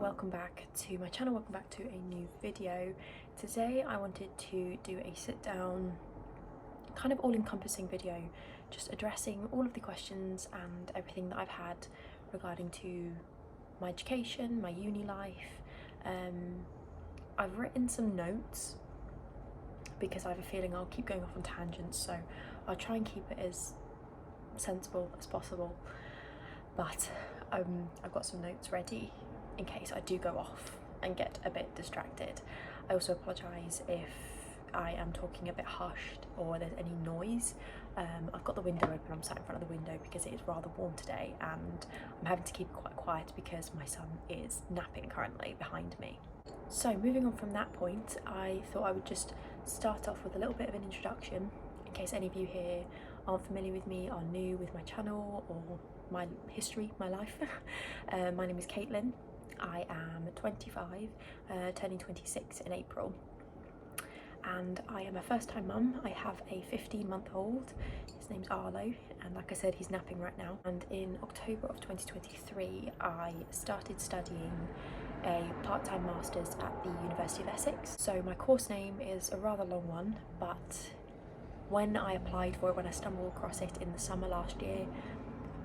welcome back to my channel, welcome back to a new video. Today I wanted to do a sit down, kind of all-encompassing video, just addressing all of the questions and everything that I've had regarding to my education, my uni life. I've written some notes because I have a feeling I'll keep going off on tangents, so I'll try and keep it as sensible as possible, but I've got some notes ready in case I do go off and get a bit distracted. I also apologise if I am talking a bit hushed or there's any noise. I've got the window open, I'm sat in front of the window because it is rather warm today and I'm having to keep it quite quiet because my son is napping currently behind me. So moving on from that point, I thought I would just start off with a little bit of an introduction in case any of you here aren't familiar with me, are new with my channel or my history, my life. My name is Caitlin. I am 25, turning 26 in April, and I am a first-time mum. I have a 15-month-old. His name's Arlo, and like I said, he's napping right now. And in October of 2023, I started studying a part-time master's at the University of Essex. So my course name is a rather long one, but when I applied for it, when I stumbled across it in the summer last year,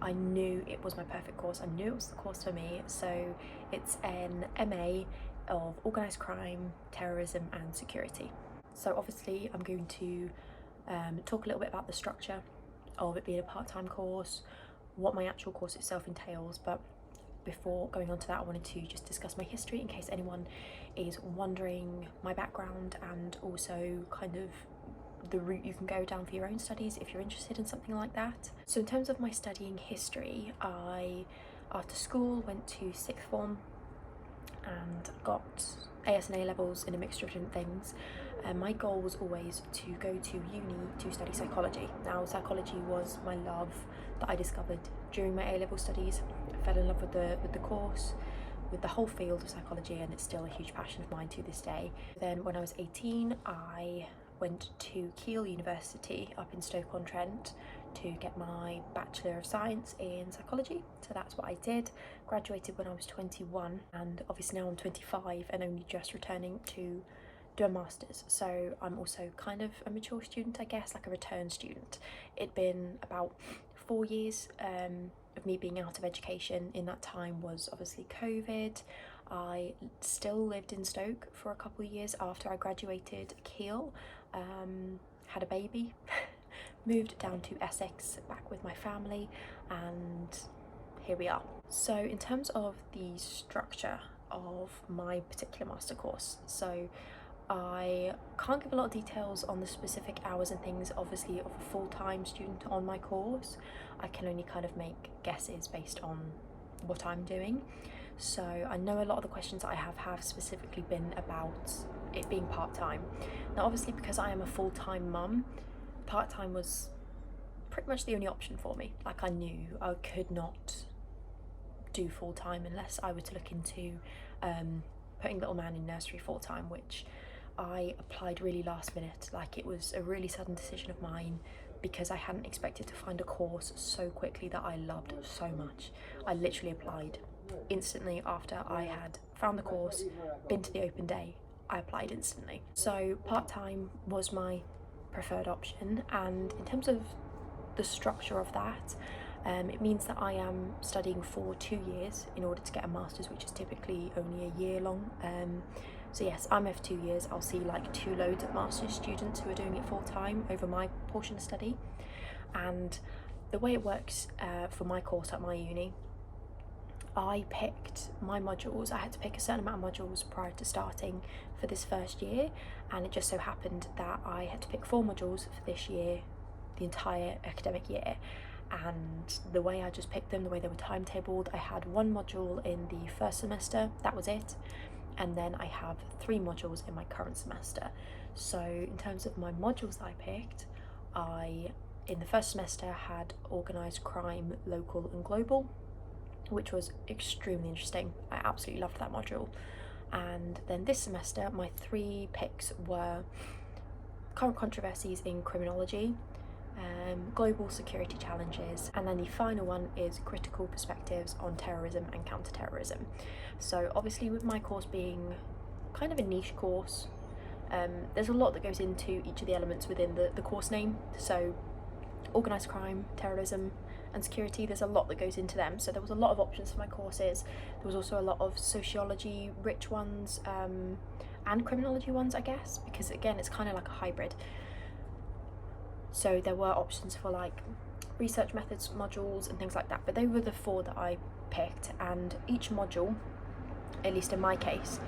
I knew it was my perfect course. I knew it was the course for me. So it's an MA of organised crime, terrorism and security. So obviously I'm going to talk a little bit about the structure of it being a part-time course, what my actual course itself entails, but before going on to that, I wanted to just discuss my history in case anyone is wondering my background and also kind of the route you can go down for your own studies if you're interested in something like that. So in terms of my studying history, I after school went to sixth form and got AS and A levels in a mixture of different things. My goal was always to go to uni to study psychology. Now psychology was my love that I discovered during my A-level studies. I fell in love with the course, with the whole field of psychology, and it's still a huge passion of mine to this day. Then when I was 18, I went to Keele University up in Stoke-on-Trent to get my Bachelor of Science in Psychology. So that's what I did. Graduated when I was 21, and obviously now I'm 25 and only just returning to do a master's. So I'm also kind of a mature student, I guess, like a return student. It'd been about 4 years of me being out of education. In that time was obviously COVID. I still lived in Stoke for a couple of years after I graduated Keele, had a baby, moved down to Essex back with my family, and here we are. So in terms of the structure of my particular master course, so I can't give a lot of details on the specific hours and things, obviously, of a full-time student on my course. I can only kind of make guesses based on what I'm doing. So I know a lot of the questions I have specifically been about it being part-time. Now obviously, because I am a full-time mum, part-time was pretty much the only option for me. Like, I knew I could not do full-time unless I were to look into putting little man in nursery full-time, which I applied really last minute. Like, it was a really sudden decision of mine because I hadn't expected to find a course so quickly that I loved so much. I literally applied instantly after I had found the course, been to the open day, I applied instantly. So part-time was my preferred option, and in terms of the structure of that, it means that I am studying for 2 years in order to get a master's, which is typically only a year long. So yes, I'm here for 2 years. I'll see like 2 loads of master's students who are doing it full-time over my portion of study. And the way it works for my course at my uni, I picked my modules. I had to pick a certain amount of modules prior to starting for this first year, and it just so happened that I had to pick 4 modules for this year, the entire academic year. And the way I just picked them, the way they were timetabled, I had 1 module in the first semester, that was it, and then I have 3 modules in my current semester. So in terms of my modules that I picked, in the first semester had organised crime, local and global, which was extremely interesting. I absolutely loved that module. And then this semester, my 3 picks were current controversies in criminology, global security challenges, and then the final one is critical perspectives on terrorism and counter-terrorism. So obviously with my course being kind of a niche course, there's a lot that goes into each of the elements within the course name. So organised crime, terrorism and security, there's a lot that goes into them. So there was a lot of options for my courses. There was also a lot of sociology rich ones, and criminology ones, I guess, because again it's kind of like a hybrid. So there were options for like research methods modules and things like that, but they were the 4 that I picked, and each module, at least in my case,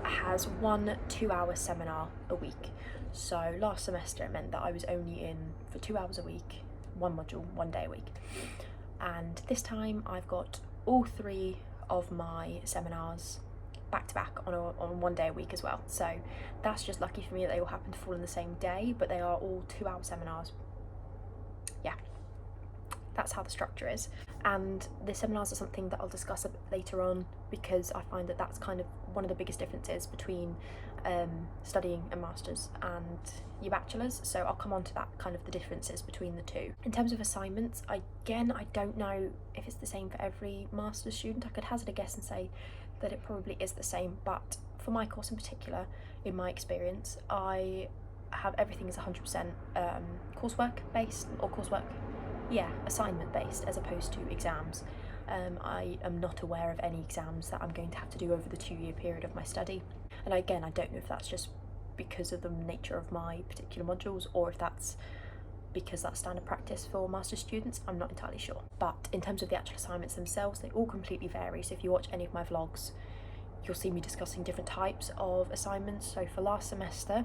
has 1 2-hour seminar a week. So last semester it meant that I was only in for 2 hours a week, 1 module, 1 day a week. And this time I've got all 3 of my seminars back to back on 1 day a week as well. So that's just lucky for me that they all happen to fall in the same day, but they are all 2-hour seminars. Yeah, that's how the structure is. And the seminars are something that I'll discuss a bit later on, because I find that that's kind of one of the biggest differences between studying a master's and your bachelor's. So I'll come on to that, kind of the differences between the two. In terms of assignments, I don't know if it's the same for every master's student. I could hazard a guess and say that it probably is the same, but for my course in particular, in my experience, I have everything is 100% coursework based, or assignment based, as opposed to exams. I am not aware of any exams that I'm going to have to do over the 2-year period of my study. And again, I don't know if that's just because of the nature of my particular modules, or if that's because that's standard practice for master's students. I'm not entirely sure. But in terms of the actual assignments themselves, they all completely vary. So if you watch any of my vlogs, you'll see me discussing different types of assignments. So for last semester,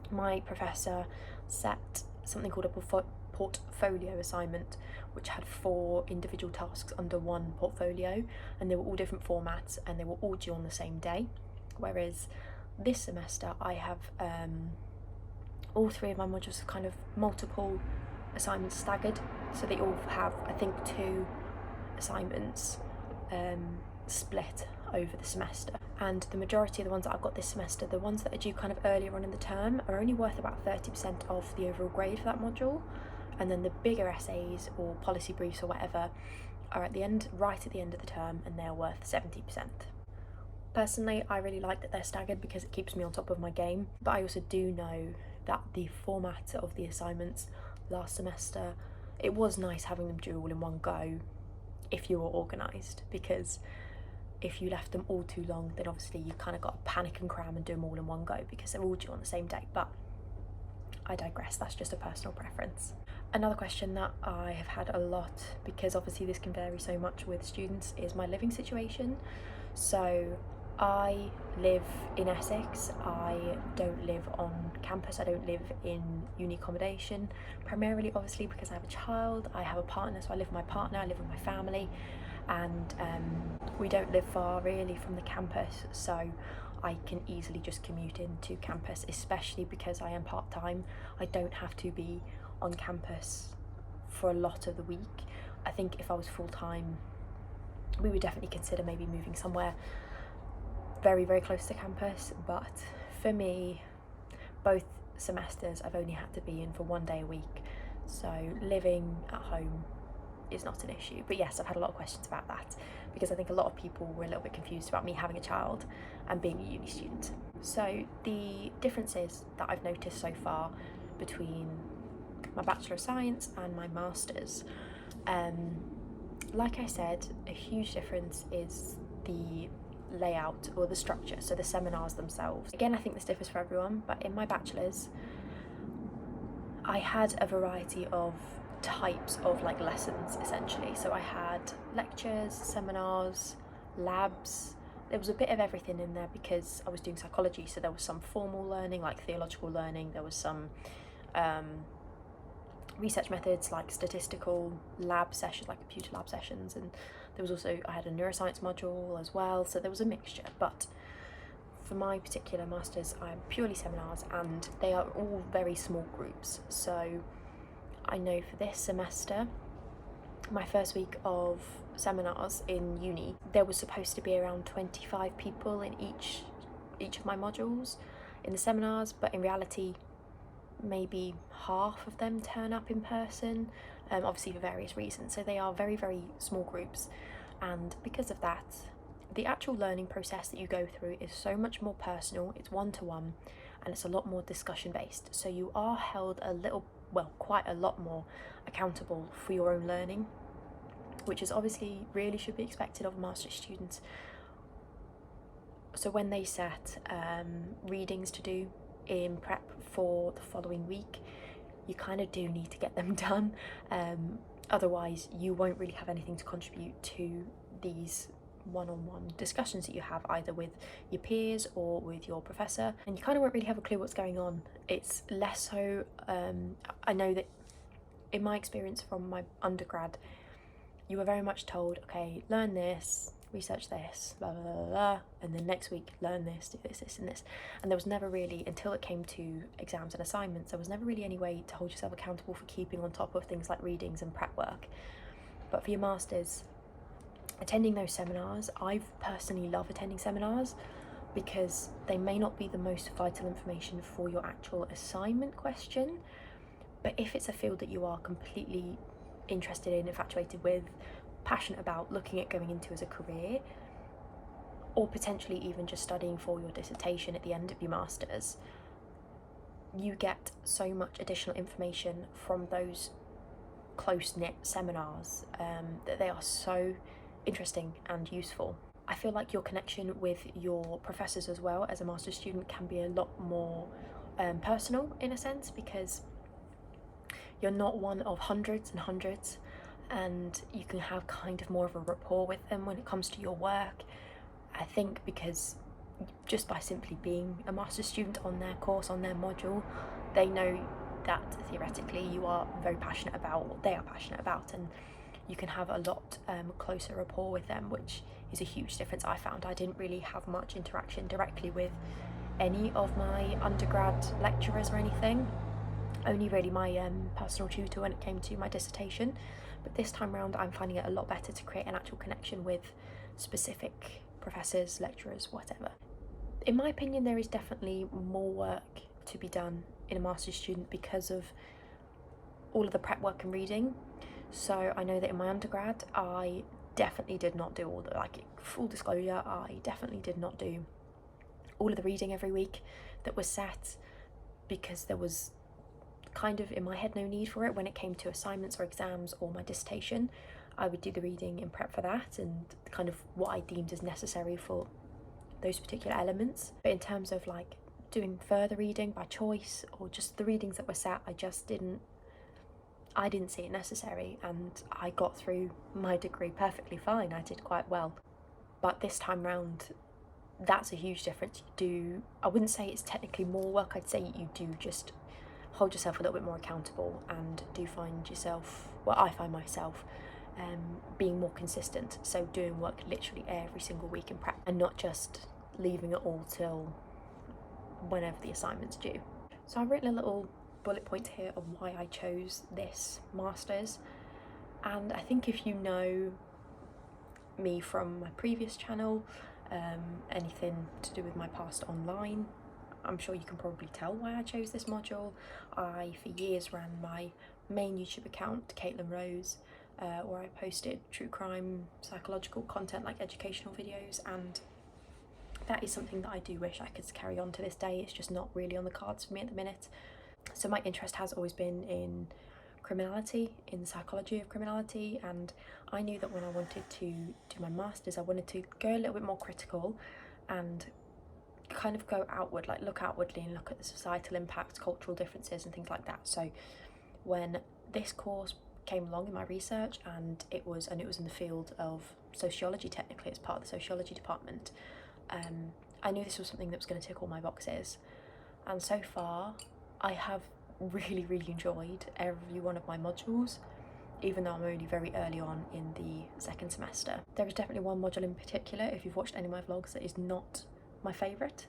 my professor set something called a portfolio assignment, which had 4 individual tasks under one portfolio, and they were all different formats, and they were all due on the same day. Whereas this semester I have all 3 of my modules are kind of multiple assignments staggered, so they all have, I think, 2 assignments split over the semester. And the majority of the ones that I've got this semester, the ones that are due kind of earlier on in the term, are only worth about 30% of the overall grade for that module, and then the bigger essays or policy briefs or whatever are at the end, right at the end of the term, and they're worth 70%. Personally, I really like that they're staggered because it keeps me on top of my game, but I also do know that the format of the assignments last semester, it was nice having them due all in one go if you were organised, because if you left them all too long, then obviously you kind of got to panic and cram and do them all in one go because they're all due on the same day. But I digress, that's just a personal preference. Another question that I have had a lot, because obviously this can vary so much with students, is my living situation. So I live in Essex. I don't live on campus. I don't live in uni accommodation, primarily obviously because I have a child. I have a partner, so I live with my partner, I live with my family, and we don't live far really from the campus, so I can easily just commute into campus, especially because I am part-time. I don't have to be on campus for a lot of the week. I think if I was full-time, we would definitely consider maybe moving somewhere very, very close to campus, but for me, both semesters I've only had to be in for 1 day a week, so living at home is not an issue. But yes, I've had a lot of questions about that, because I think a lot of people were a little bit confused about me having a child and being a uni student. So the differences that I've noticed so far between my Bachelor of Science and my Masters, like I said, a huge difference is the layout or the structure, so the seminars themselves. Again, I think this differs for everyone, but in my bachelor's I had a variety of types of like lessons essentially. So I had lectures, seminars, labs. There was a bit of everything in there because I was doing psychology, so there was some formal learning like theological learning, there was some research methods like statistical lab sessions, like computer lab sessions, and there was also, I had a neuroscience module as well, so there was a mixture. But for my particular masters, I'm purely seminars, and they are all very small groups. So I know for this semester, my first week of seminars in uni, there was supposed to be around 25 people in each of my modules in the seminars, but in reality maybe half of them turn up in person, obviously for various reasons. So they are very, very small groups, and because of that, the actual learning process that you go through is so much more personal. It's one-to-one, and it's a lot more discussion based. So you are held quite a lot more accountable for your own learning, which is obviously really should be expected of master's students. So when they set readings to do in prep for the following week, you kind of do need to get them done. Otherwise, you won't really have anything to contribute to these one-on-one discussions that you have either with your peers or with your professor, and you kind of won't really have a clue what's going on. It's less so, I know that in my experience from my undergrad, you were very much told, okay, learn this, research this, blah, blah, blah, blah, and then next week learn this, do this, this, and this. And there was never really, until it came to exams and assignments, there was never really any way to hold yourself accountable for keeping on top of things like readings and prep work. But for your masters, attending those seminars, I personally love attending seminars because they may not be the most vital information for your actual assignment question, but if it's a field that you are completely interested in, infatuated with, passionate about, looking at going into as a career, or potentially even just studying for your dissertation at the end of your masters, you get so much additional information from those close-knit seminars that they are so interesting and useful. I feel like your connection with your professors as well as a master's student can be a lot more personal in a sense, because you're not one of hundreds and hundreds, and you can have kind of more of a rapport with them when it comes to your work. I think because just by simply being a master's student on their course, on their module, they know that theoretically you are very passionate about what they are passionate about, and you can have a lot closer rapport with them, which is a huge difference. I found I didn't really have much interaction directly with any of my undergrad lecturers or anything, only really my personal tutor when it came to my dissertation. But this time around I'm finding it a lot better to create an actual connection with specific professors, lecturers, whatever. In my opinion, there is definitely more work to be done in a master's student because of all of the prep work and reading. So I know that in my undergrad I definitely did not do all the, like, full disclosure, I definitely did not do all of the reading every week that was set, because there was kind of in my head no need for it. When it came to assignments or exams or my dissertation, I would do the reading in prep for that and kind of what I deemed as necessary for those particular elements. But in terms of like doing further reading by choice or just the readings that were set, I didn't see it necessary, and I got through my degree perfectly fine. I did quite well. But this time round, that's a huge difference. I wouldn't say it's technically more work, I'd say you do just hold yourself a little bit more accountable, and do find yourself, I find myself being more consistent, so doing work literally every single week in prep and not just leaving it all till whenever the assignment's due. So I've written a little bullet point here of why I chose this master's, and I think if you know me from my previous channel, anything to do with my past online, I'm sure you can probably tell why I chose this module. I for years ran my main YouTube account, Caitlin Rose, where I posted true crime, psychological content like educational videos, and that is something that I do wish I could carry on to this day. It's just not really on the cards for me at the minute. So my interest has always been in criminality, in the psychology of criminality, and I knew that when I wanted to do my masters, I wanted to go a little bit more critical and kind of go outward, like look outwardly and look at the societal impacts, cultural differences and things like that. So when this course came along in my research, and it was in the field of sociology, technically it's part of the sociology department, I knew this was something that was going to tick all my boxes, and so far I have really enjoyed every one of my modules, even though I'm only very early on in the second semester. There is definitely one module in particular, if you've watched any of my vlogs, that is not my favourite,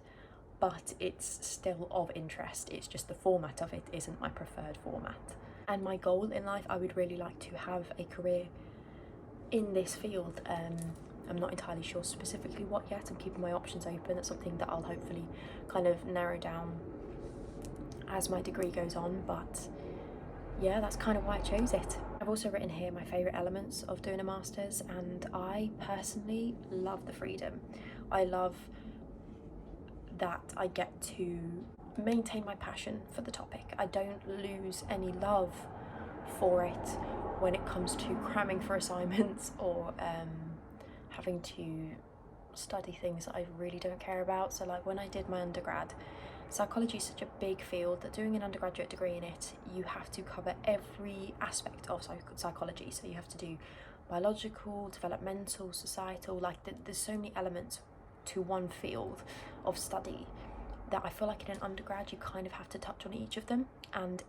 but it's still of interest. It's just the format of it isn't my preferred format. And my goal in life, I would really like to have a career in this field. I'm not entirely sure specifically what yet. I'm keeping my options open. That's something that I'll hopefully kind of narrow down as my degree goes on, but yeah, that's kind of why I chose it. I've also written here my favourite elements of doing a master's, and I personally love the freedom. I love that I get to maintain my passion for the topic. I don't lose any love for it when it comes to cramming for assignments or having to study things that I really don't care about. So like when I did my undergrad, psychology is such a big field that doing an undergraduate degree in it, you have to cover every aspect of psychology. So you have to do biological, developmental, societal, like there's so many elements to one field of study that I feel like in an undergrad you kind of have to touch on each of them, and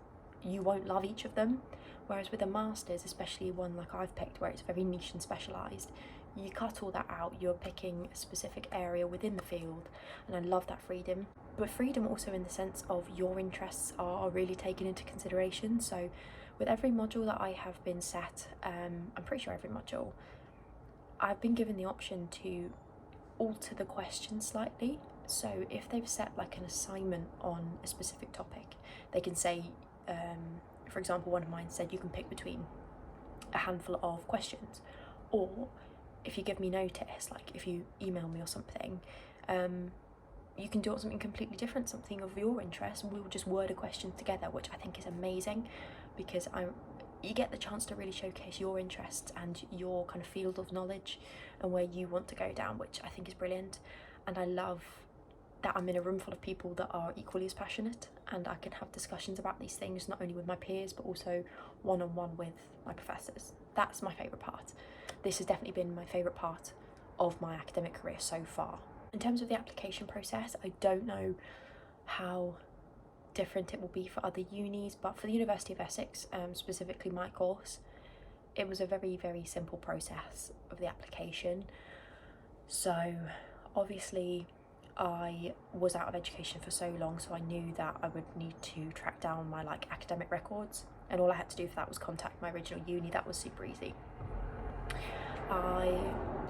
you won't love each of them. Whereas with a master's, especially one like I've picked where it's very niche and specialised, you cut all that out, you're picking a specific area within the field, and I love that freedom. But freedom also in the sense of your interests are really taken into consideration. So with every module that I have been set, I'm pretty sure every module, I've been given the option to alter the question slightly. So if they've set like an assignment on a specific topic, they can say, for example, one of mine said you can pick between a handful of questions, or if you give me notice, like if you email me or something, you can do something completely different, something of your interest, and we'll just word a question together, which I think is amazing, because you get the chance to really showcase your interests and your kind of field of knowledge and where you want to go down, which I think is brilliant. And I love that I'm in a room full of people that are equally as passionate, and I can have discussions about these things not only with my peers but also one-on-one with my professors. That's my favourite part. This has definitely been my favourite part of my academic career so far. In terms of the application process, I don't know how different it will be for other unis, but for the University of Essex, specifically my course, it was a very, very simple process of the application. So obviously I was out of education for so long, so I knew that I would need to track down my like academic records, and all I had to do for that was contact my original uni. That was super easy.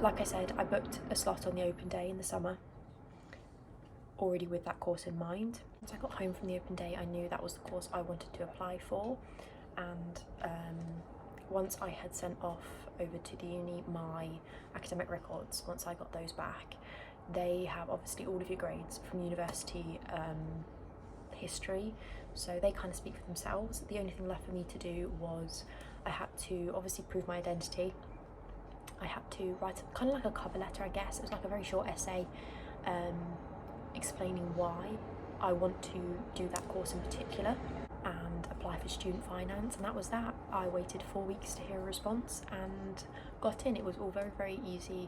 Like I said, I booked a slot on the open day in the summer, already with that course in mind. Once I got home from the open day, I knew that was the course I wanted to apply for, and once I had sent off over to the uni my academic records, once I got those back, they have obviously all of your grades from university history, so they kind of speak for themselves. The only thing left for me to do was I had to obviously prove my identity. I had to write kind of like a cover letter, I guess. It was like a very short essay explaining why I want to do that course in particular and apply for student finance, and that was that. I waited 4 weeks to hear a response and got in. It was all very, very easy.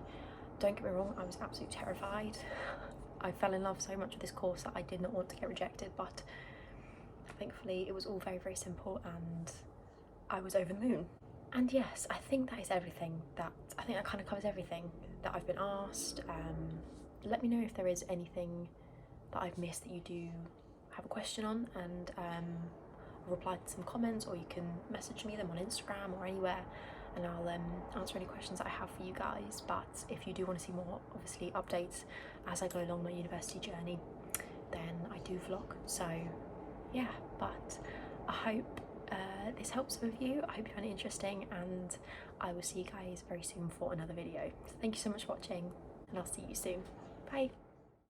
Don't get me wrong, I was absolutely terrified. I fell in love so much with this course that I did not want to get rejected, but thankfully it was all very, very simple and I was over the moon. And yes, I think that is everything. I think that kind of covers everything that I've been asked. Let me know if there is anything that I've missed that you do have a question on, and I'll reply to some comments, or you can message me them on Instagram or anywhere, and I'll answer any questions that I have for you guys. But if you do want to see more, obviously, updates as I go along my university journey, then I do vlog. So yeah, but I hope this helps some of you. I hope you find it interesting, and I will see you guys very soon for another video. So thank you so much for watching, and I'll see you soon. Bye.